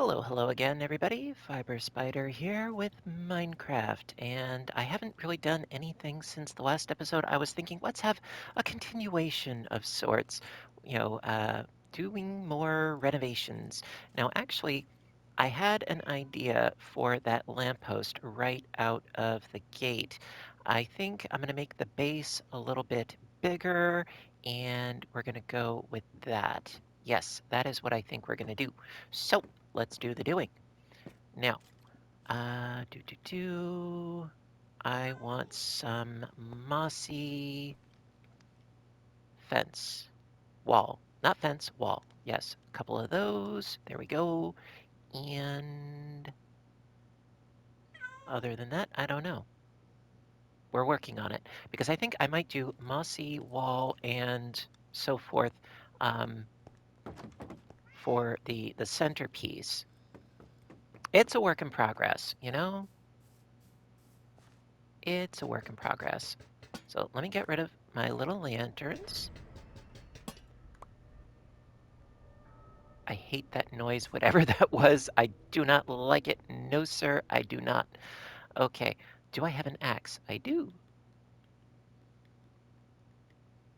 Hello again, everybody. Fiber Spider here with Minecraft, and I haven't really done anything since the last episode. I was thinking, let's have a continuation of sorts, you know, doing more renovations. Now, actually, I had an idea for that lamppost right out of the gate. I think I'm going to make the base a little bit bigger, and we're going to go with that. Yes, that is what I think we're going to do. So, let's do the doing. Now, I want some mossy fence. Wall. Not fence, wall. Yes, a couple of those. There we go. And other than that, I don't know. We're working on it. Because I think I might do mossy wall and so forth um, for the centerpiece. It's a work in progress, you know? It's a work in progress. So let me get rid of my little lanterns. I hate that noise, whatever that was. I do not like it. No, sir, I do not. Okay, do I have an axe? I do.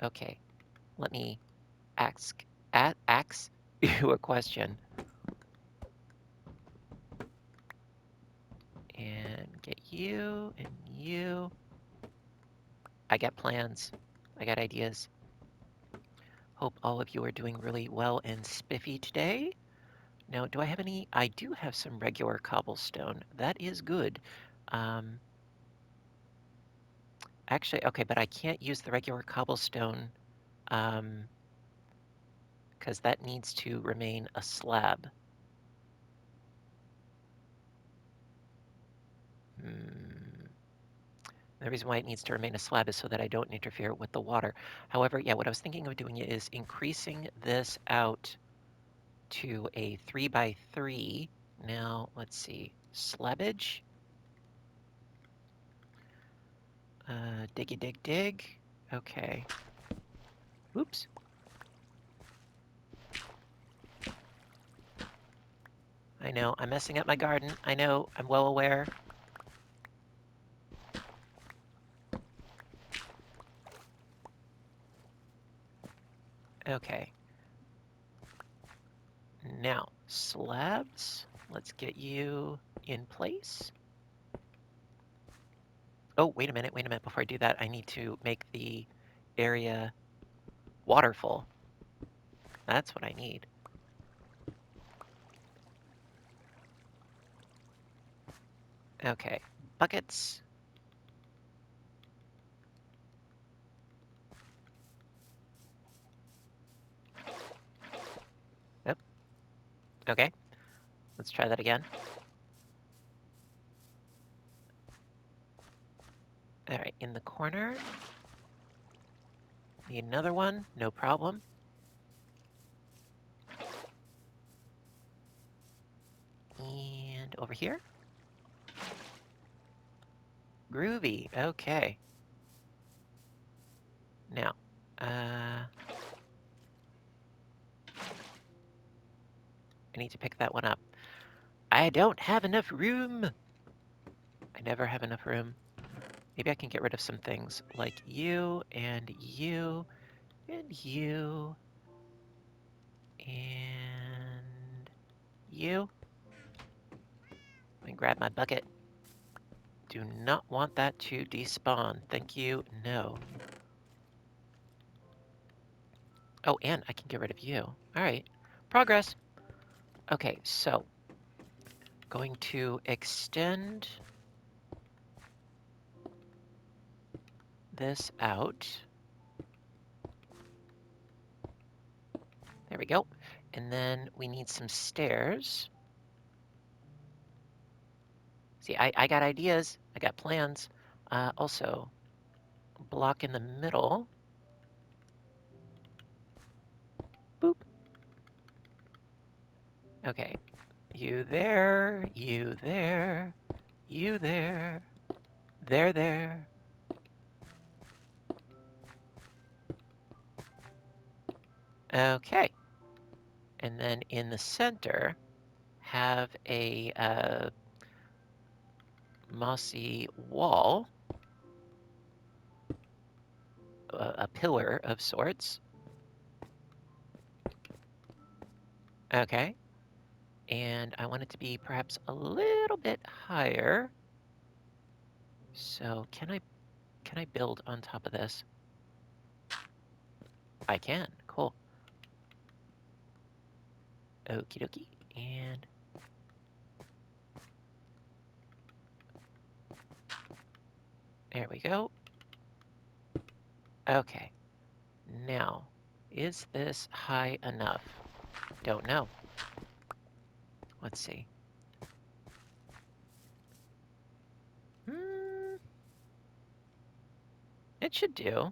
Okay, let me ask you a question and get you and you. I got plans. I got ideas. Hope all of you are doing really well and spiffy today. Now, do I have any? I do have some regular cobblestone. That is good. Um, Actually, okay, but I can't use the regular cobblestone because that needs to remain a slab. Hmm. The reason why it needs to remain a slab is so that I don't interfere with the water. However, yeah, what I was thinking of doing is increasing this out to a 3 by 3. Now, let's see, slabbage. Diggy dig dig. Okay. Oops. I know, I'm messing up my garden. I know, I'm well aware. Okay. Now, slabs. Let's get you in place. Oh, wait a minute. Before I do that, I need to make the area waterful. That's what I need. Okay, buckets. Yep. Okay, let's try that again. All right, in the corner. Need another one, no problem. And over here. Groovy, okay. Now, I need to pick that one up. I don't have enough room. I never have enough room. Maybe I can get rid of some things like you and you and you and you. Let me grab my bucket. Do not want that to despawn. Thank you, no. Oh, and I can get rid of you. All right, progress. Okay, so going to extend this out. There we go. And then we need some stairs. See, I got ideas. I got plans. Also, block in the middle. Boop. Okay. You there, you there, you there, there. Okay. And then in the center, have a mossy wall, a pillar of sorts. Okay. And I want it to be perhaps a little bit higher. So can I build on top of this? I can. Cool. Okie dokie. And there we go. Okay. Now, is this high enough? Don't know. Let's see. Hmm, it should do.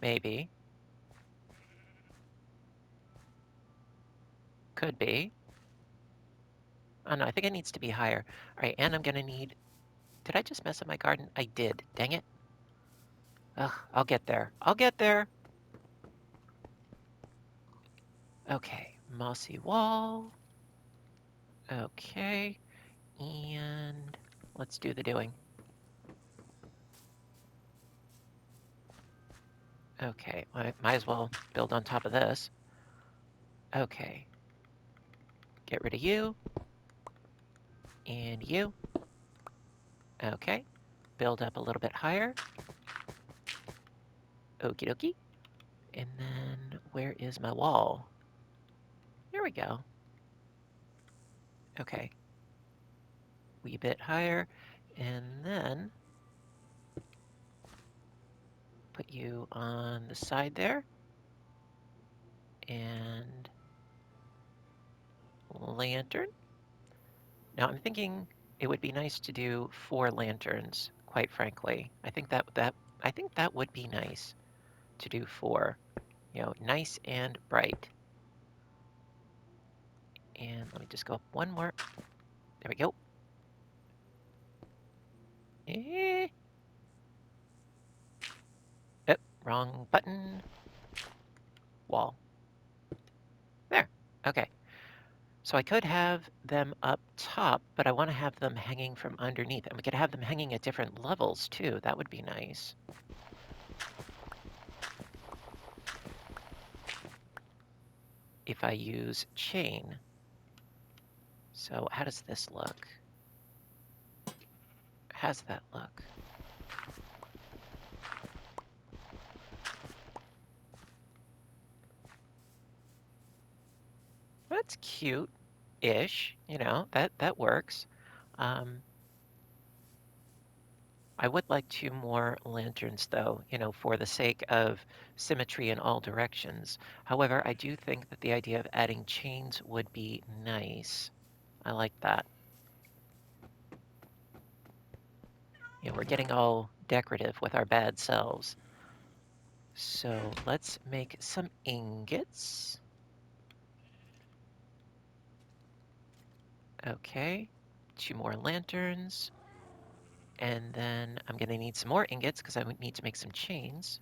Maybe. Could be. Oh no, I think it needs to be higher. All right, and I'm gonna need... Did I just mess up my garden? I did. Dang it. Ugh, I'll get there. I'll get there. Okay, mossy wall. Okay, and let's do the doing. Okay, I might as well build on top of this. Okay, get rid of you, and you. Okay, build up a little bit higher. Okie dokie. And then, where is my wall? There we go. Okay, wee bit higher, and then put you on the side there, and lantern. Now I'm thinking it would be nice to do 4 lanterns, quite frankly. I think that would be nice to do 4. You know, nice and bright. And let me just go up one more. There we go. Eh. Oh, wrong button. Wall. There. Okay. So I could have them up top, but I want to have them hanging from underneath. And we could have them hanging at different levels too. That would be nice. If I use chain. So how does this look? How's that look? That's cute-ish, you know, that works. Um, I would like 2 more lanterns though, you know, for the sake of symmetry in all directions. However, I do think that the idea of adding chains would be nice. I like that. You know, we're getting all decorative with our bad selves. So let's make some ingots. Okay, 2 more lanterns. And then I'm gonna need some more ingots because I would need to make some chains.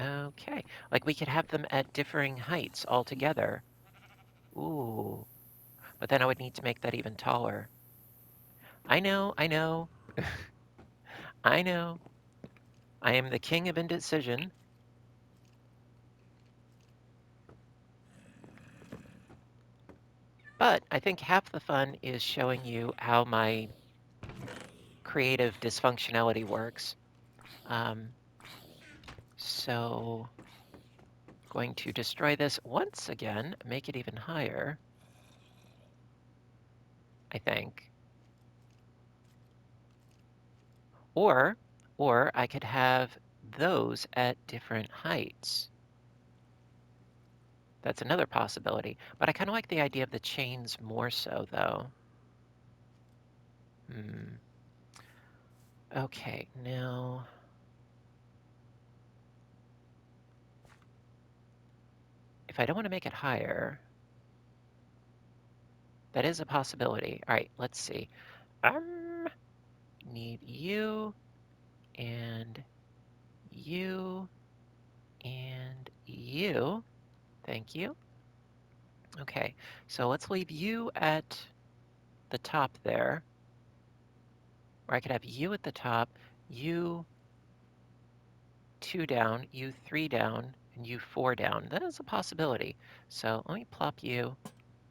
Okay, like we could have them at differing heights altogether. Ooh, but then I would need to make that even taller. I know, I know, I know. I am the king of indecision. But I think half the fun is showing you how my creative dysfunctionality works. Um, so going to destroy this once again, make it even higher, I think. Or, or I could have those at different heights. That's another possibility. But I kind of like the idea of the chains more so, though. Hmm. Okay, now... If I don't want to make it higher, That is a possibility. All right, let's see. Um, need you and you and you. Thank you. Okay, so let's leave you at the top there, or I could have you at the top, you 2 down, you 3 down, and you 4 down. That is a possibility. So let me plop you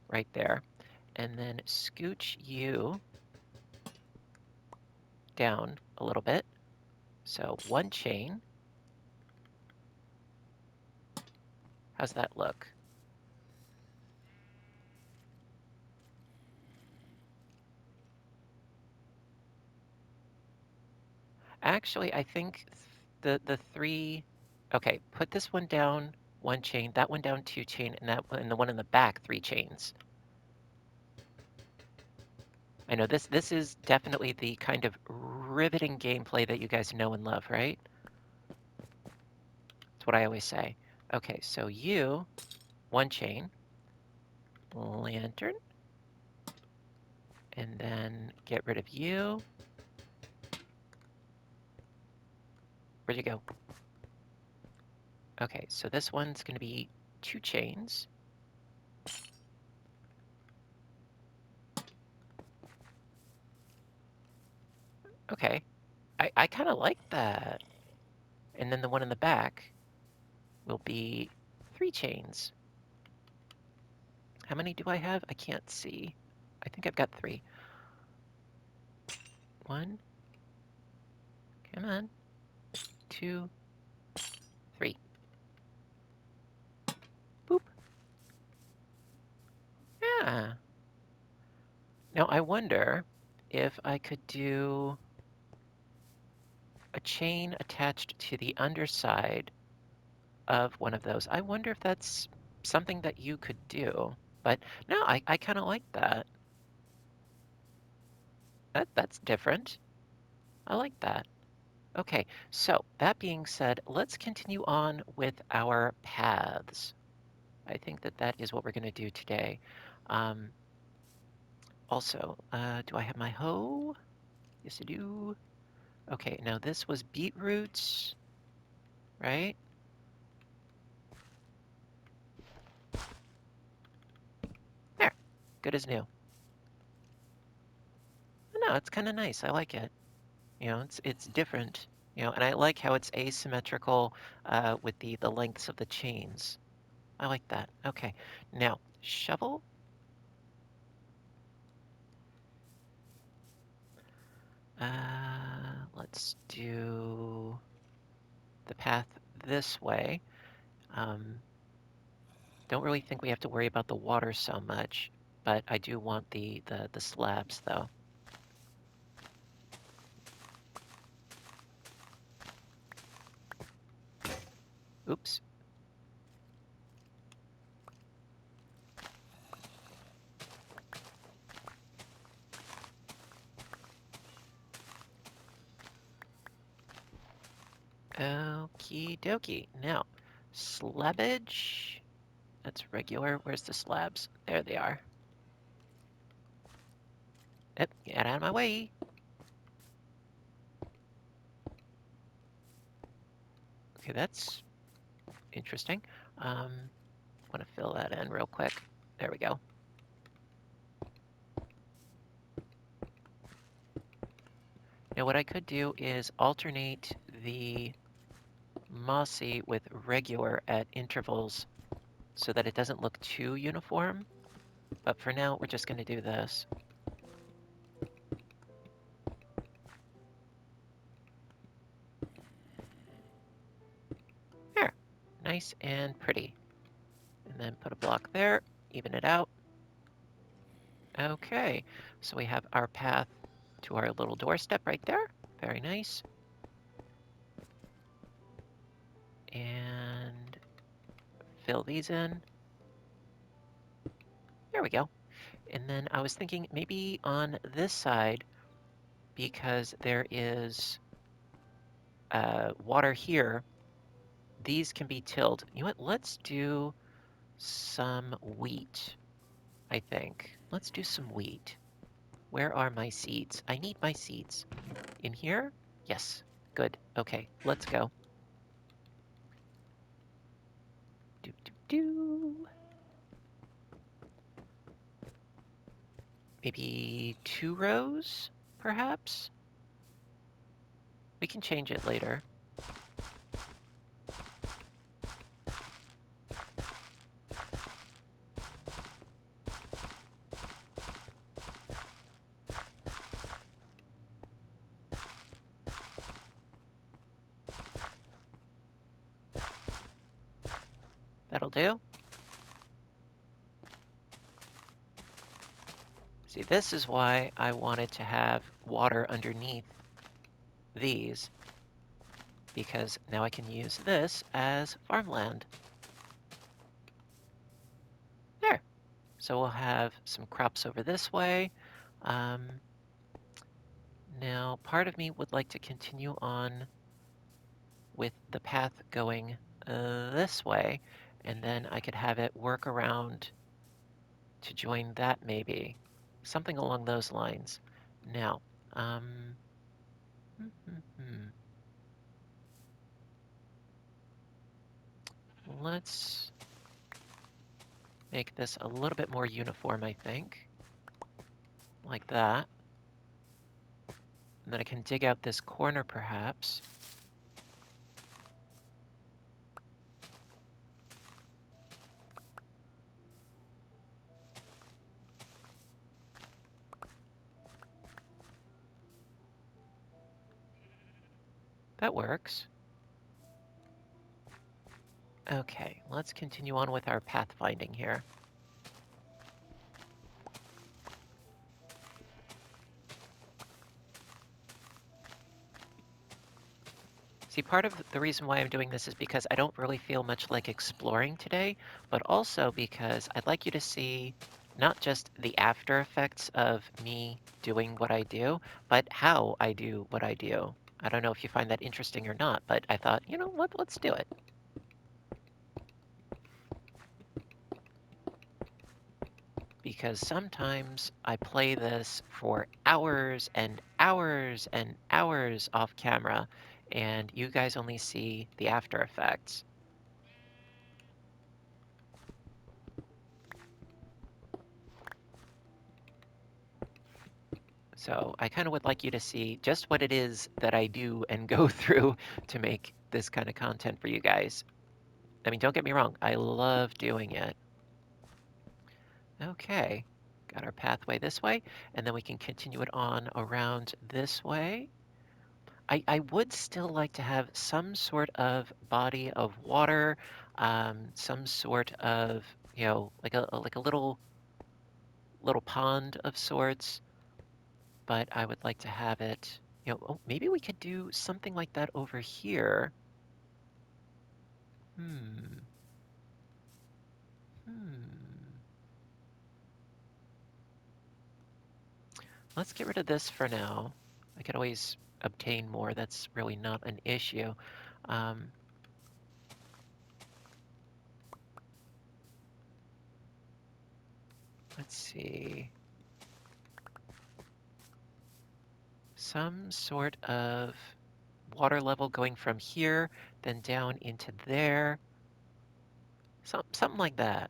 right there, and then scooch you down a little bit. So 1 chain. How's that look? Actually, I think the 3. Okay, put this one down 1 chain, that one down 2 chain, and that one, and the one in the back 3 chains. I know this is definitely the kind of riveting gameplay that you guys know and love, right? That's what I always say. Okay, so you 1 chain, lantern, and then get rid of you. Where'd you go? Okay, so this one's going to be 2 chains. Okay, I kind of like that. And then the one in the back will be 3 chains. How many do I have? I can't see. I think I've got 3. 1, come on, 2, 3. Boop. Yeah. Now I wonder if I could do a chain attached to the underside of one of those. I wonder if that's something that you could do. But no, I kind of like that. That's different. I like that. Okay, so that being said, let's continue on with our paths. I think that that is what we're going to do today. Um, also, do I have my hoe? Yes, I do. Okay, now this was beetroots, right? There, good as new. No, it's kind of nice. I like it. You know, it's different. You know, and I like how it's asymmetrical with the lengths of the chains. I like that. Okay, now shovel. Let's do the path this way. Um, don't really think we have to worry about the water so much, but I do want the slabs though. Oops. Okie dokie. Now, slabbage. That's regular. Where's the slabs? There they are. Yep, get out of my way. Okay, that's interesting. Want to fill that in real quick. There we go. Now what I could do is alternate the mossy with regular at intervals so that it doesn't look too uniform. But for now, we're just going to do this. There, nice and pretty. And then put a block there, even it out. Okay, so we have our path to our little doorstep right there. Very nice. And fill these in. There we go. And then I was thinking maybe on this side, because there is water here, these can be tilled. You know what? Let's do some wheat, I think. Let's do some wheat. Where are my seeds? I need my seeds. In here? Yes. Good. Okay, let's go. Do, do, do. Maybe 2 rows, perhaps? We can change it later. That'll do. See, this is why I wanted to have water underneath these, because now I can use this as farmland. There. So we'll have some crops over this way. Um, Now, part of me would like to continue on with the path going this way, and then I could have it work around to join that maybe. Something along those lines. Now, um, let's make this a little bit more uniform, I think. Like that. And then I can dig out this corner perhaps. That works. Okay, let's continue on with our pathfinding here. See, part of the reason why I'm doing this is because I don't really feel much like exploring today, but also because I'd like you to see not just the after effects of me doing what I do, but how I do what I do. I don't know if you find that interesting or not, but I thought, you know what, let's do it. Because sometimes I play this for hours and hours and hours off camera, and you guys only see the after effects. So I kind of would like you to see just what it is that I do and go through to make this kind of content for you guys. I mean, don't get me wrong, I love doing it. Okay, got our pathway this way, and then we can continue it on around this way. I would still like to have some sort of body of water, some sort of, you know, like a little pond of sorts, but I would like to have it, you know, oh, maybe we could do something like that over here. Hmm. Hmm. Let's get rid of this for now. I could always obtain more. That's really not an issue. Um, let's see. Some sort of water level going from here, then down into there. Something like that,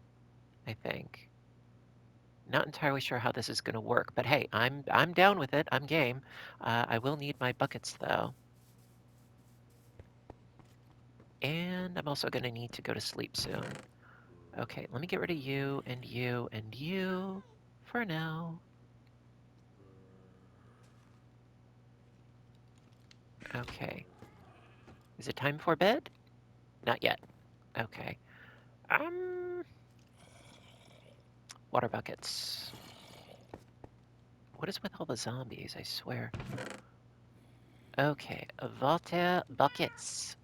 I think. Not entirely sure how this is going to work, but hey, I'm down with it. I'm game. I will need my buckets though. And I'm also going to need to go to sleep soon. Okay, let me get rid of you and you and you for now. Okay. Is it time for bed? Not yet. Okay. Um, water buckets. What is with all the zombies, I swear. Okay, water buckets.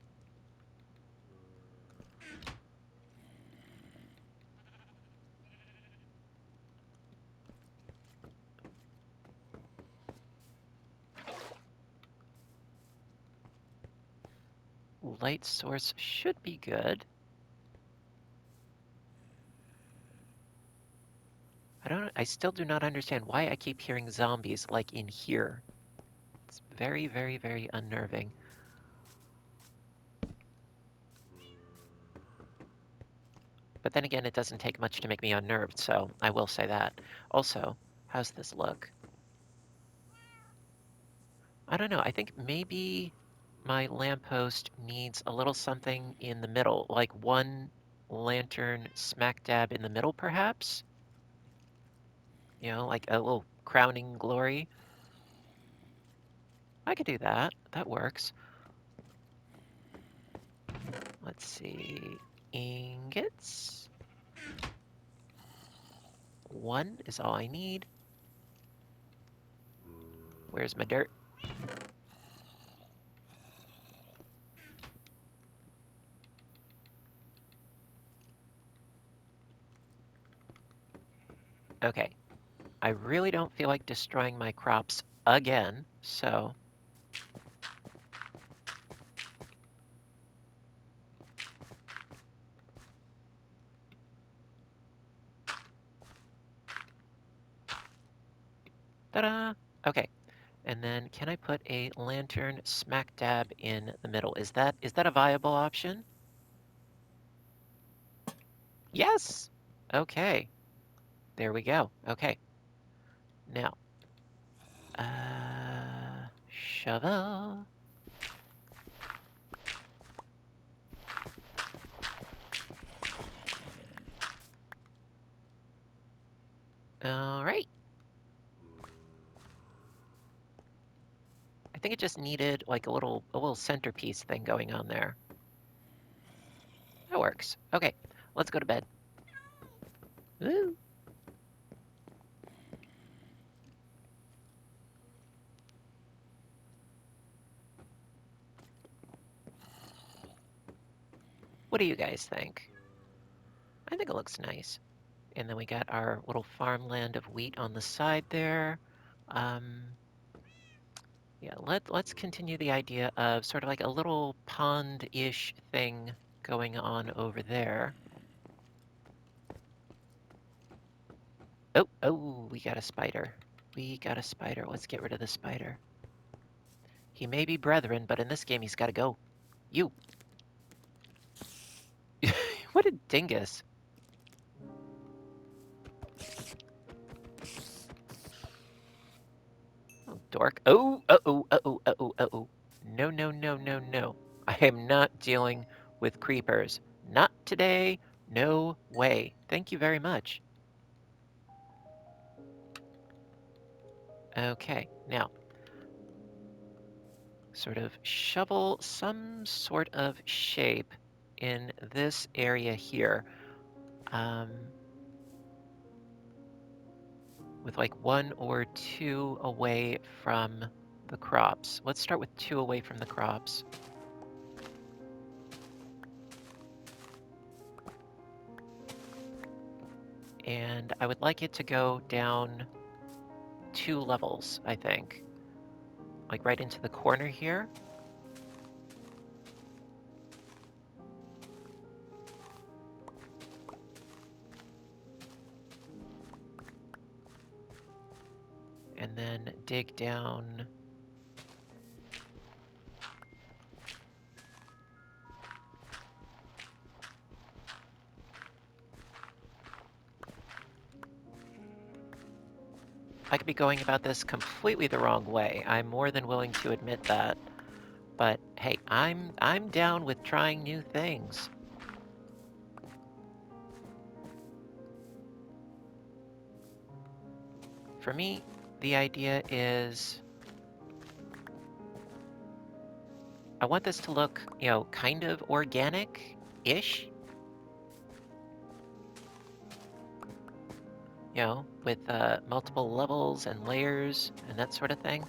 Light source should be good. I still do not understand why I keep hearing zombies like in here. It's very, very, very unnerving. But then again, it doesn't take much to make me unnerved, so I will say that. Also, how's this look? I don't know. I think maybe my lamppost needs a little something in the middle, like one lantern smack dab in the middle, perhaps? You know, like a little crowning glory. I could do that. That works. Let's see. Ingots. One is all I need. Where's my dirt? Okay. I really don't feel like destroying my crops again, so ta-da! Okay, and then can I put a lantern smack dab in the middle? Is that a viable option? Yes! Okay, there we go. Okay, now, shovel. All right. I think it just needed like a little centerpiece thing going on there. That works. Okay, let's go to bed. Woo! What do you guys think? I think it looks nice. And then we got our little farmland of wheat on the side there. Um, yeah, let's continue the idea of sort of like a little pond-ish thing going on over there. Oh, oh, we got a spider. We got a spider. Let's get rid of the spider. He may be brethren, but in this game he's got to go. You. What a dingus. Oh, dork. Oh, uh-oh, uh-oh, uh-oh, uh-oh. No, no, no, no, no. I am not dealing with creepers. Not today. No way. Thank you very much. Okay, now, sort of shovel some sort of shape in this area here. Um, with like one or two away from the crops. Let's start with two away from the crops. And I would like it to go down 2 levels, I think. Like right into the corner here. And then dig down. I could be going about this completely the wrong way. I'm more than willing to admit that. But hey, I'm down with trying new things. For me, the idea is I want this to look, kind of organic-ish, with multiple levels and layers and that sort of thing.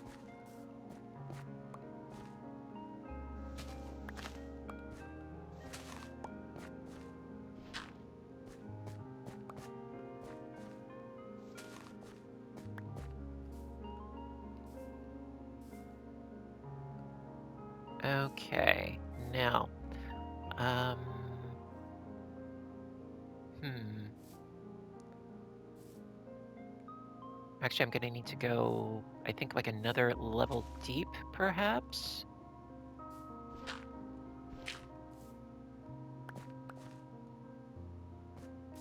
Okay, now, um, hmm. Actually, I'm gonna need to go, I think, like another level deep, perhaps?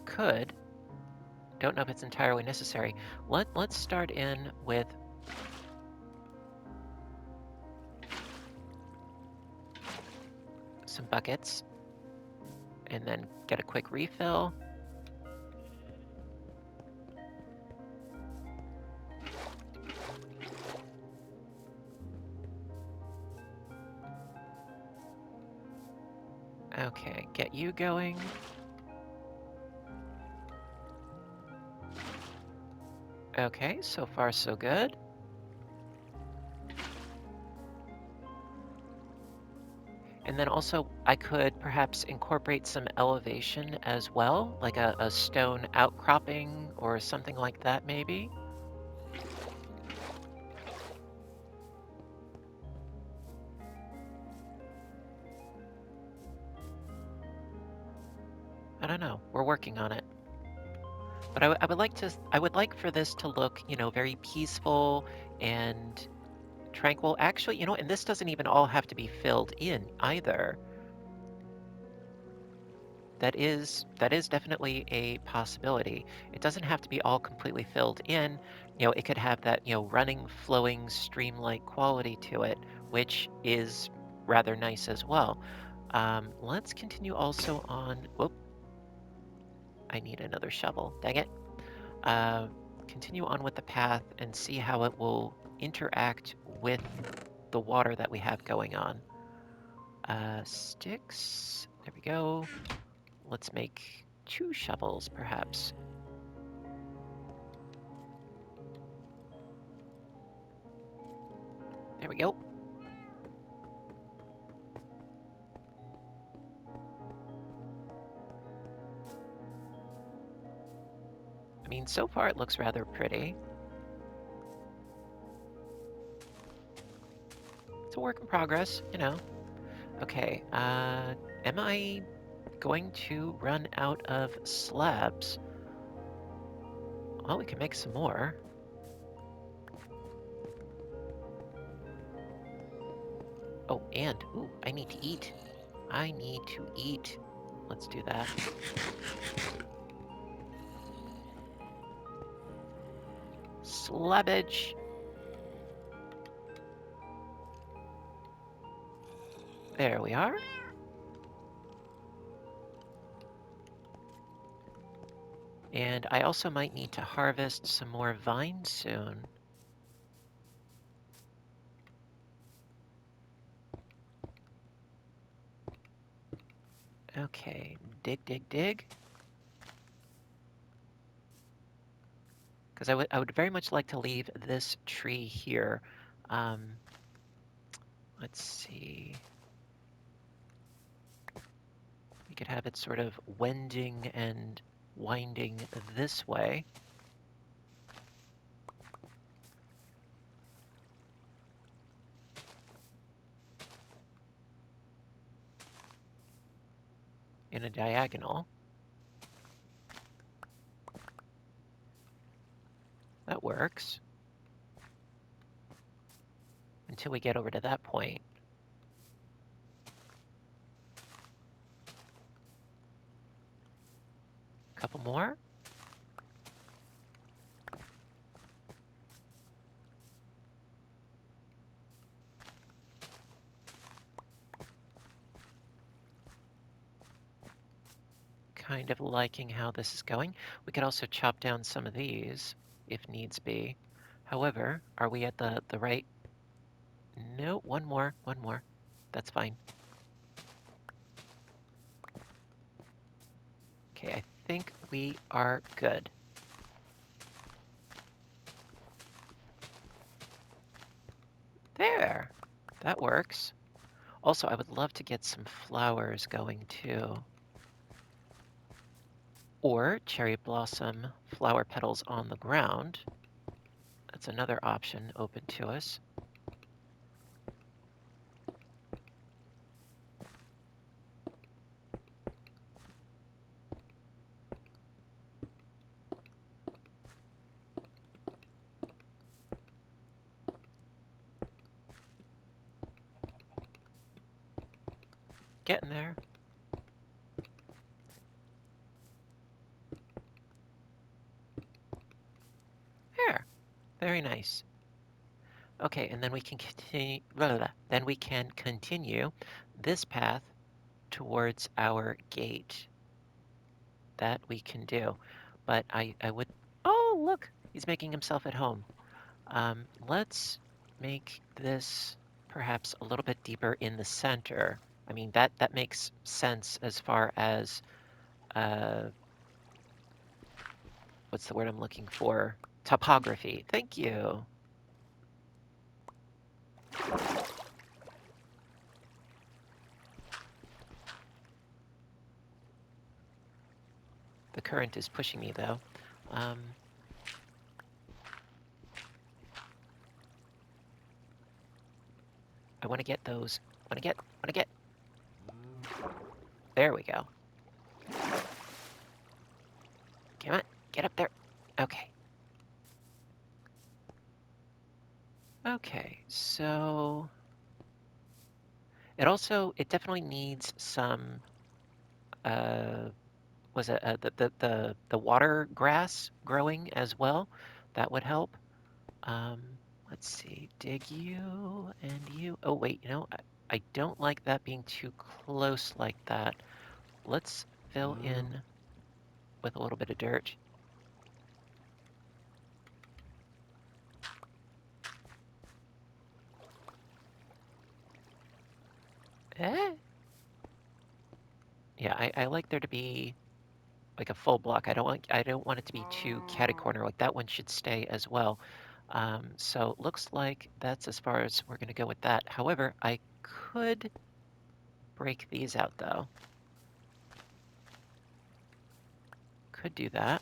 Could. Don't know if it's entirely necessary. Let's start in with some buckets and then get a quick refill. Okay, get you going. Okay, so far so good. And then also, I could perhaps incorporate some elevation as well, like a stone outcropping or something like that, maybe. I don't know. We're working on it. But I would like to, I would like for this to look, very peaceful and tranquil. Actually, and this doesn't even all have to be filled in either. That is definitely a possibility. It doesn't have to be all completely filled in. It could have that, running, flowing, stream-like quality to it, which is rather nice as well. Let's continue also on. Whoop, I need another shovel. Dang it. Uh, Continue on with the path and see how it will interact with the water that we have going on. Sticks. There we go. Let's make 2 shovels, perhaps. There we go. I mean, so far it looks rather pretty. It's a work in progress. Okay, am I going to run out of slabs? Well, we can make some more. Oh, and, ooh, I need to eat. I need to eat. Let's do that. Slabbage. There we are. And I also might need to harvest some more vines soon. Okay, dig, dig, dig. Because I would very much like to leave this tree here. Um, let's see. We could have it sort of wending and winding this way. In a diagonal. That works. Until we get over to that point. A couple more. Kind of liking how this is going. We could also chop down some of these if needs be. However, are we at the right? No, one more, one more. That's fine. Okay, I think we are good. There, that works. Also, I would love to get some flowers going too. Or cherry blossom flower petals on the ground. That's another option open to us. getting there. There. Very nice. Okay, and then we can continue. Then we can continue this path towards our gate. That we can do. But I would. Oh, look! He's making himself at home. Let's make this perhaps a little bit deeper in the center. I mean, that makes sense as far as uh, what's the word I'm looking for? Topography. Thank you. The current is pushing me though. Um, I want to get those. Want to get. There we go. Come on, get up there. Okay. Okay, so it definitely needs some, uh, was it the water grass growing as well? That would help. Um, let's see, dig you and you. Oh wait, I don't like that being too close like that. Let's fill in with a little bit of dirt. Eh? Yeah, I like there to be like a full block. I don't want it to be too catty corner. Like that one should stay as well. So it looks like that's as far as we're gonna go with that. However, I could break these out though. Could do that.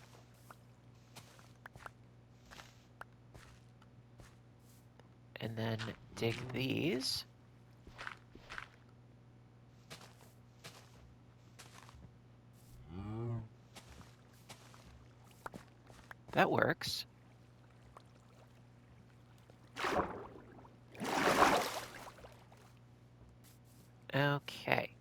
And then dig these. That works. Okay.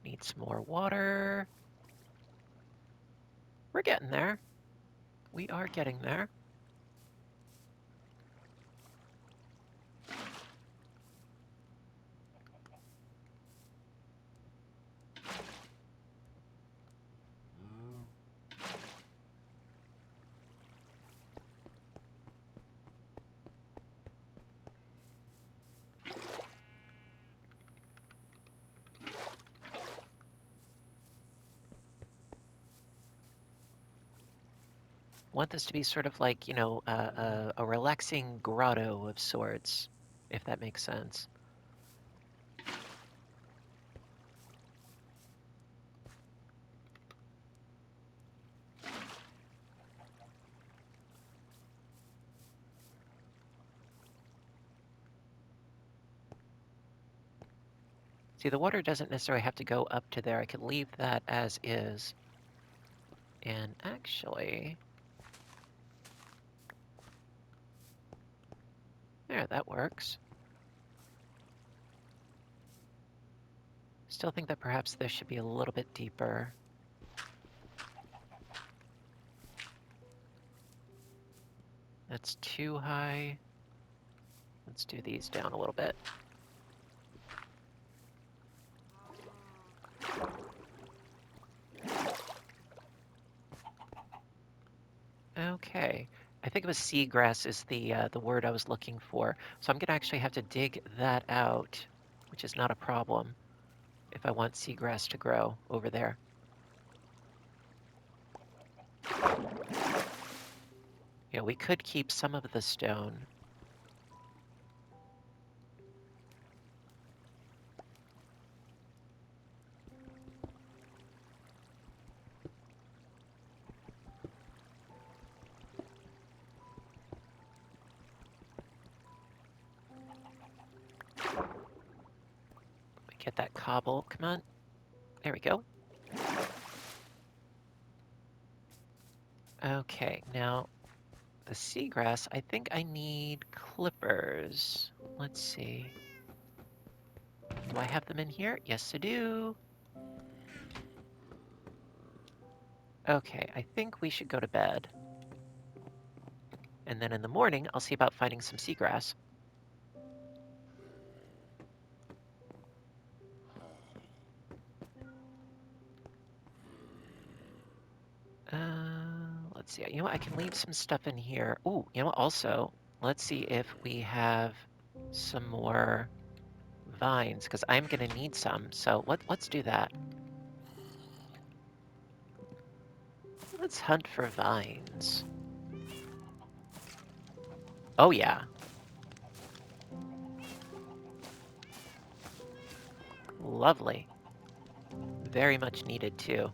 Need some more water. We're getting there. We are getting there. Want this to be sort of like, a relaxing grotto of sorts, if that makes sense. See, the water doesn't necessarily have to go up to there. I could leave that as is. And actually, there, that works. Still think that perhaps this should be a little bit deeper. That's too high. Let's do these down a little bit. Okay. I think it was seagrass is the word I was looking for. So I'm gonna actually have to dig that out, which is not a problem if I want seagrass to grow over there. Yeah, we could keep some of the stone. Get that cobble. Come on. There we go. Okay, now the seagrass, I think I need clippers. Let's see. Do I have them in here? Yes, I do. Okay, I think we should go to bed. And then in the morning, I'll see about finding some seagrass. Let's see. You know what? I can leave some stuff in here. Ooh, you know what? Also, let's see if we have some more vines, because I'm going to need some. So let's do that. Let's hunt for vines. Oh, yeah. Lovely. Very much needed, too.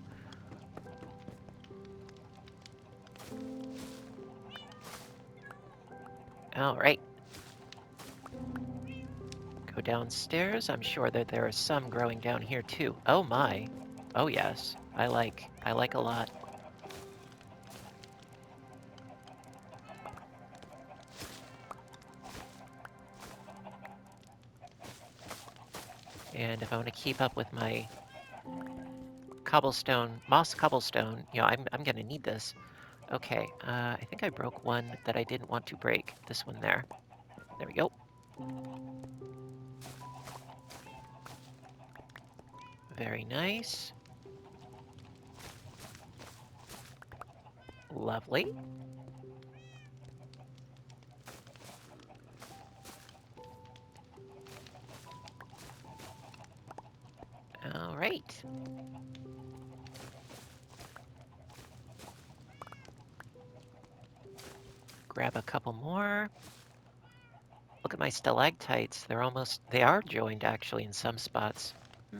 All right. Go downstairs. I'm sure that there are some growing down here, too. Oh, my. Oh, yes. I like a lot. And if I want to keep up with my cobblestone, moss cobblestone, you know, I'm gonna need this. Okay, I think I broke one that I didn't want to break. This one there. There we go. Very nice. Lovely. All right. Grab a couple more. Look at my stalactites. They are joined actually in some spots. Hmm.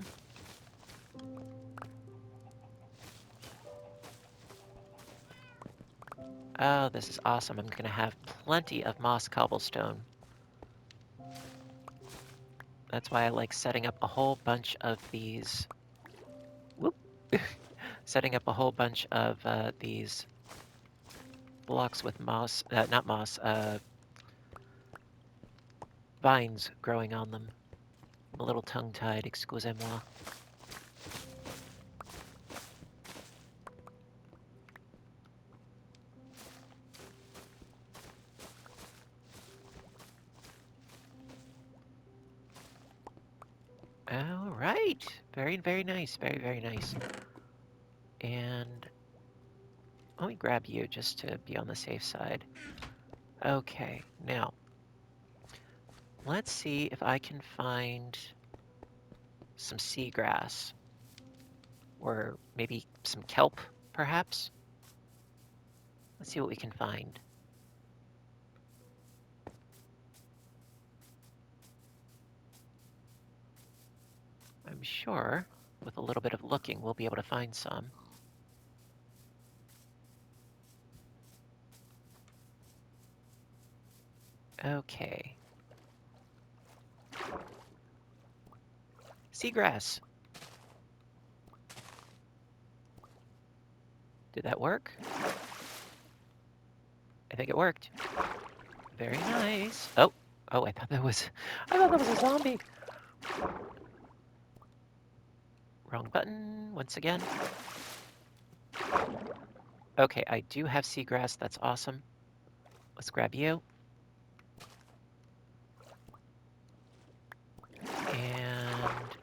Oh, this is awesome. I'm gonna have plenty of moss cobblestone. That's why I like setting up a whole bunch of these. Whoop. Setting up a whole bunch of these blocks with moss, not moss, vines growing on them. I'm a little tongue-tied, excusez-moi. All right. Very, very nice. Very, very nice. And let me grab you just to be on the safe side. Okay, now, let's see if I can find some seagrass. Or maybe some kelp, perhaps? Let's see what we can find. I'm sure, with a little bit of looking, we'll be able to find some. Okay. Seagrass. Did that work? I think it worked. Very nice. Oh, I thought that was a zombie. Wrong button once again. Okay, I do have seagrass. That's awesome. Let's grab you. And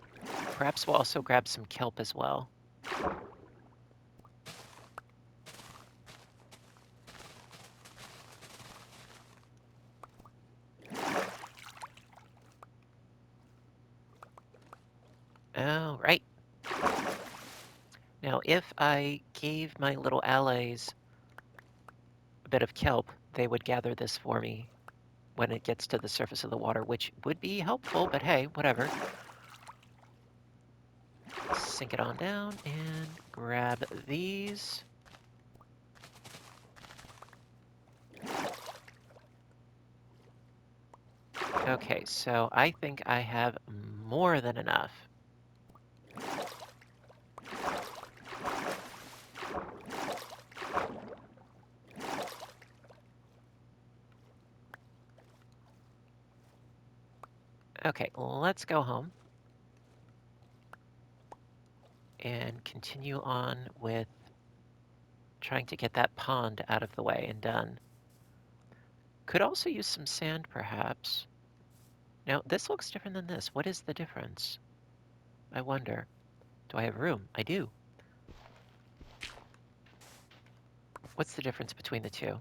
perhaps we'll also grab some kelp as well. All right. Now, if I gave my little allies a bit of kelp, they would gather this for me when it gets to the surface of the water, which would be helpful, but hey, whatever. Sink it on down and grab these. Okay, so I think I have more than enough. Okay, let's go home and continue on with trying to get that pond out of the way and done. Could also use some sand, perhaps. Now, this looks different than this. What is the difference? I wonder. Do I have room? I do. What's the difference between the two?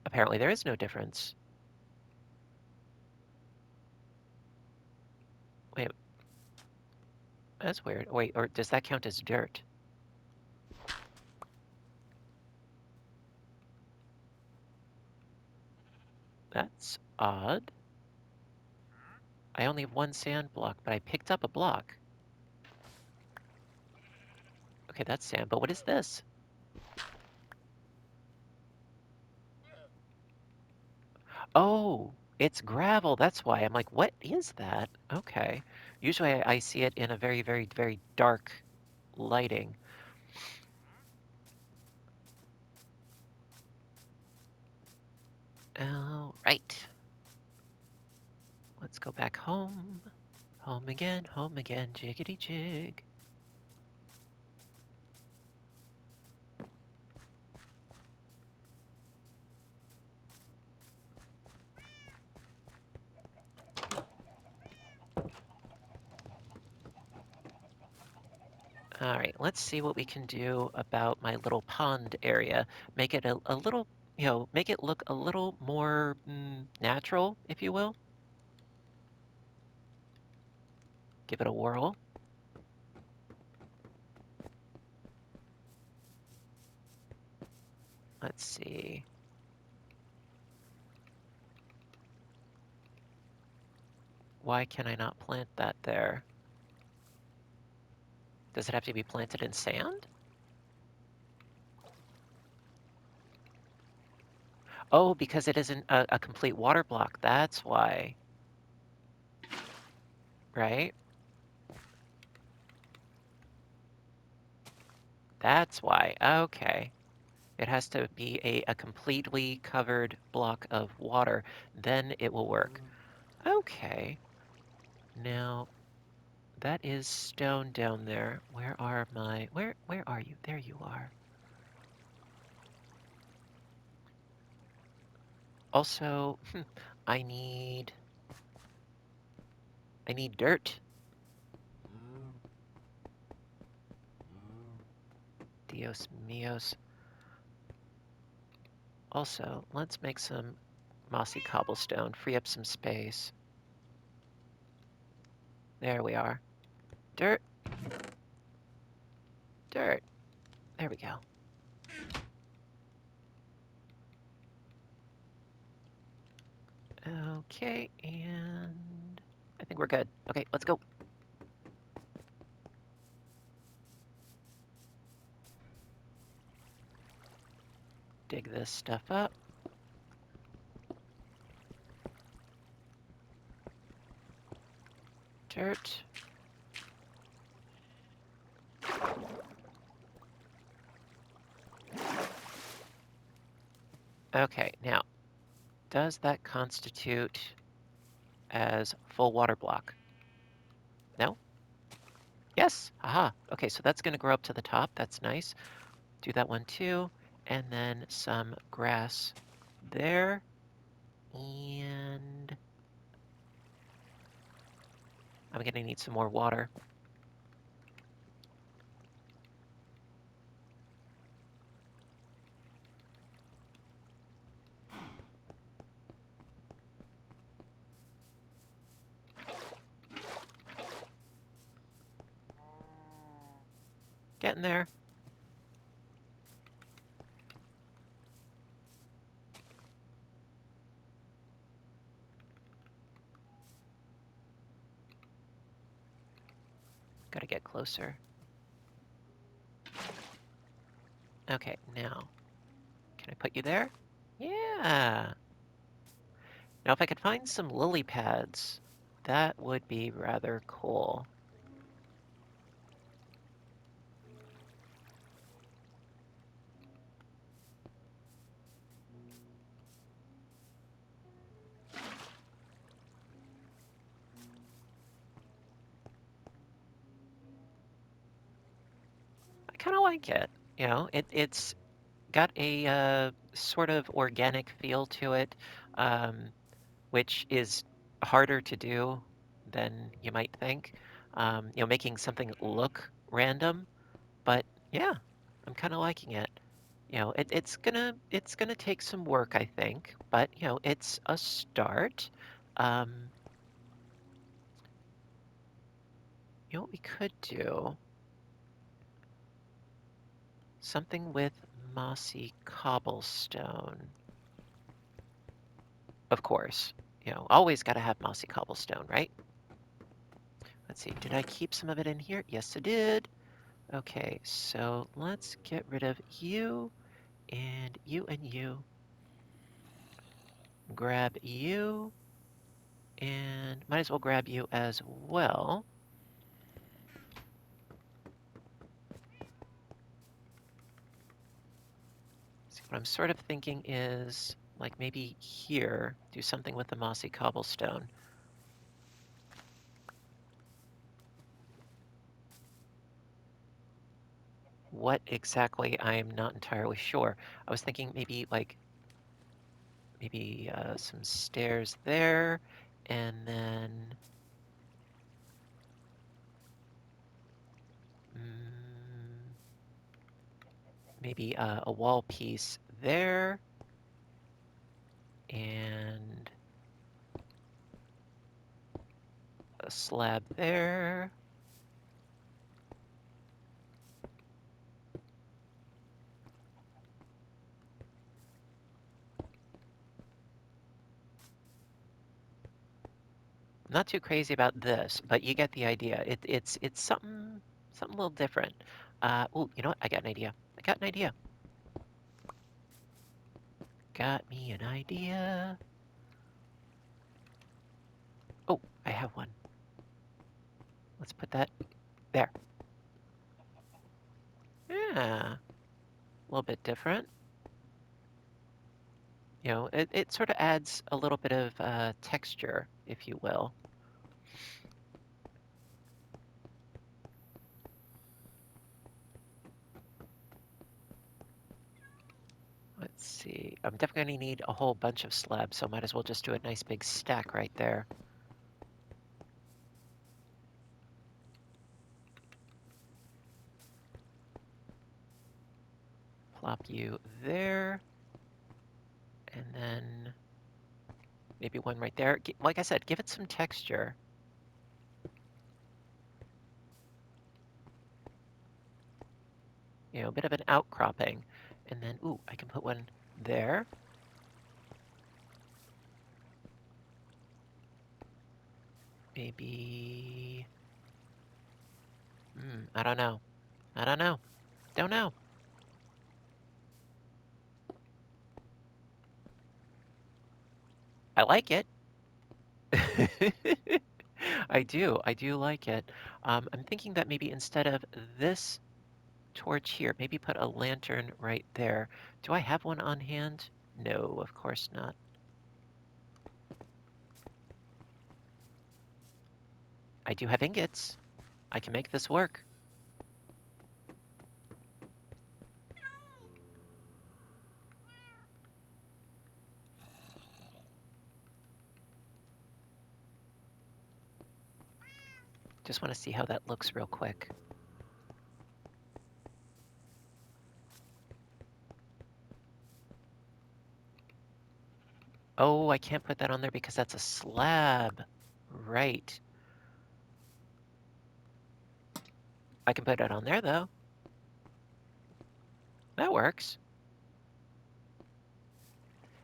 Apparently there is no difference. Wait, that's weird. Wait, or does that count as dirt? That's odd. I only have one sand block, but I picked up a block. Okay, that's sand, but what is this? Oh, it's gravel. That's why. I'm like, what is that? Okay. Usually I see it in a very, very, very dark lighting. All right. Let's go back home. Home again, jiggity jig. All right, let's see what we can do about my little pond area. Make it a little, make it look a little more natural, if you will. Give it a whirl. Let's see. Why can I not plant that there? Does it have to be planted in sand? Oh, because it isn't a complete water block. That's why, right? That's why. Okay. It has to be a completely covered block of water. Then it will work. Okay. Now, that is stone down there. Where are my... Where are you? There you are. Also, I need... I need dirt. Dios míos. Also, let's make some mossy cobblestone. Free up some space. There we are. Dirt. Dirt. There we go. Okay, and... I think we're good. Okay, let's go. Dig this stuff up. Dirt. Okay, now, does that constitute as full water block? No? Yes! Aha! Okay, so that's going to grow up to the top. That's nice. Do that one too. And then some grass there. And I'm going to need some more water. Getting there. Gotta get closer. Okay, now, can I put you there? Yeah! Now, if I could find some lily pads, that would be rather cool. like it. It's got a sort of organic feel to it, um, which is harder to do than you might think. Making something look random, but yeah, I'm kind of liking it. It's gonna take some work, I think, but it's a start. Um, what we could do, something with mossy cobblestone, of course. Always got to have mossy cobblestone, right? Let's see, did I keep some of it in here? Yes, I did. Okay, so let's get rid of you and you and you. Grab you, and might as well grab you as well. See, what I'm sort of thinking is, like maybe here, do something with the mossy cobblestone. What exactly, I'm not entirely sure. I was thinking maybe like, maybe some stairs there, and then mm, maybe a wall piece there, and a slab there. Not too crazy about this, but you get the idea. It's something a little different. Oh, you know what? I got an idea. I got an idea. Got me an idea. Oh, I have one. Let's put that there. Yeah, a little bit different. It sort of adds a little bit of texture, if you will. Let's see. I'm definitely gonna need a whole bunch of slabs, so might as well just do a nice big stack right there. Plop you there, and then maybe one right there. Like I said, give it some texture. A bit of an outcropping. And then, ooh, I can put one there. Maybe, I don't know. I don't know. Don't know. I like it. I do. I do like it. I'm thinking that maybe instead of this torch here, maybe put a lantern right there. Do I have one on hand? No, of course not. I do have ingots. I can make this work. Just want to see how that looks real quick. Oh, I can't put that on there because that's a slab. Right. I can put it on there, though. That works.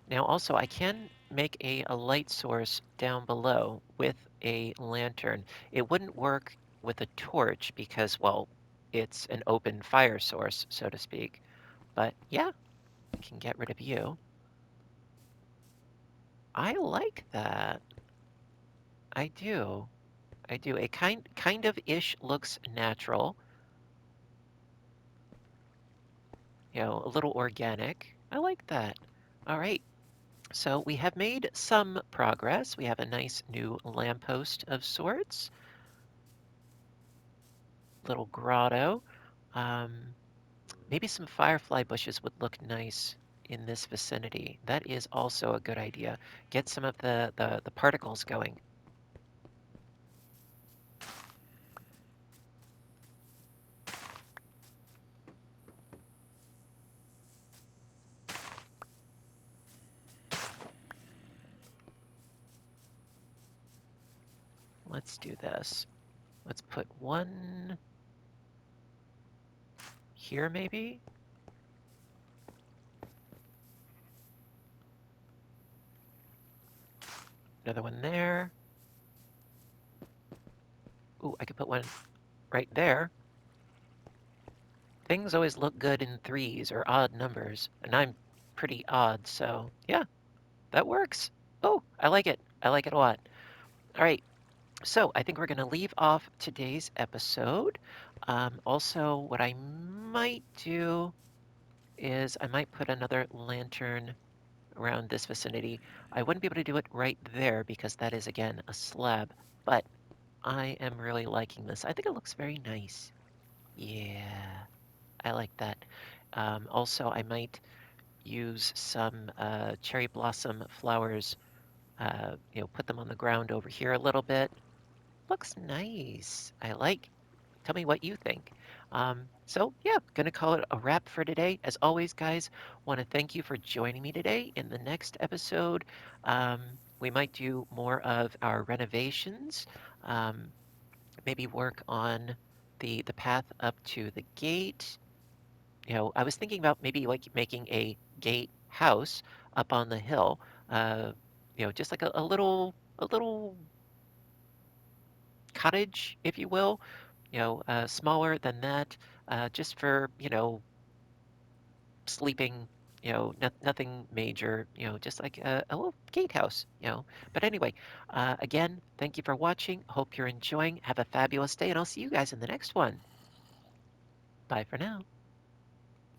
Now, also, I can make a light source down below with a lantern. It wouldn't work with a torch because, well, it's an open fire source, so to speak. But yeah, I can get rid of you. I like that. I do. I do. It kind of ish looks natural. A little organic. I like that. All right. So we have made some progress. We have a nice new lamppost of sorts, little grotto. Um, Maybe some firefly bushes would look nice in this vicinity. That is also a good idea. Get some of the particles going. Let's do this. Let's put one here maybe. Another one there. Ooh, I could put one right there. Things always look good in threes or odd numbers, and I'm pretty odd, so yeah, that works. Oh, I like it. I like it a lot. All right, so I think we're going to leave off today's episode. Also, what I might do is I might put another lantern around this vicinity. I wouldn't be able to do it right there because that is, again, a slab, but I am really liking this. I think it looks very nice. Yeah, I like that. Also, I might use some cherry blossom flowers, put them on the ground over here a little bit. Looks nice. I like. Tell me what you think. So yeah, gonna call it a wrap for today. As always, guys, want to thank you for joining me today. In the next episode, we might do more of our renovations. Um, Maybe work on the path up to the gate. I was thinking about maybe like making a gate house up on the hill. Uh, just like a little cottage, if you will. Smaller than that, just for sleeping. Nothing major. Just like a little gatehouse. But anyway, again, thank you for watching. Hope you're enjoying. Have a fabulous day, and I'll see you guys in the next one. Bye for now.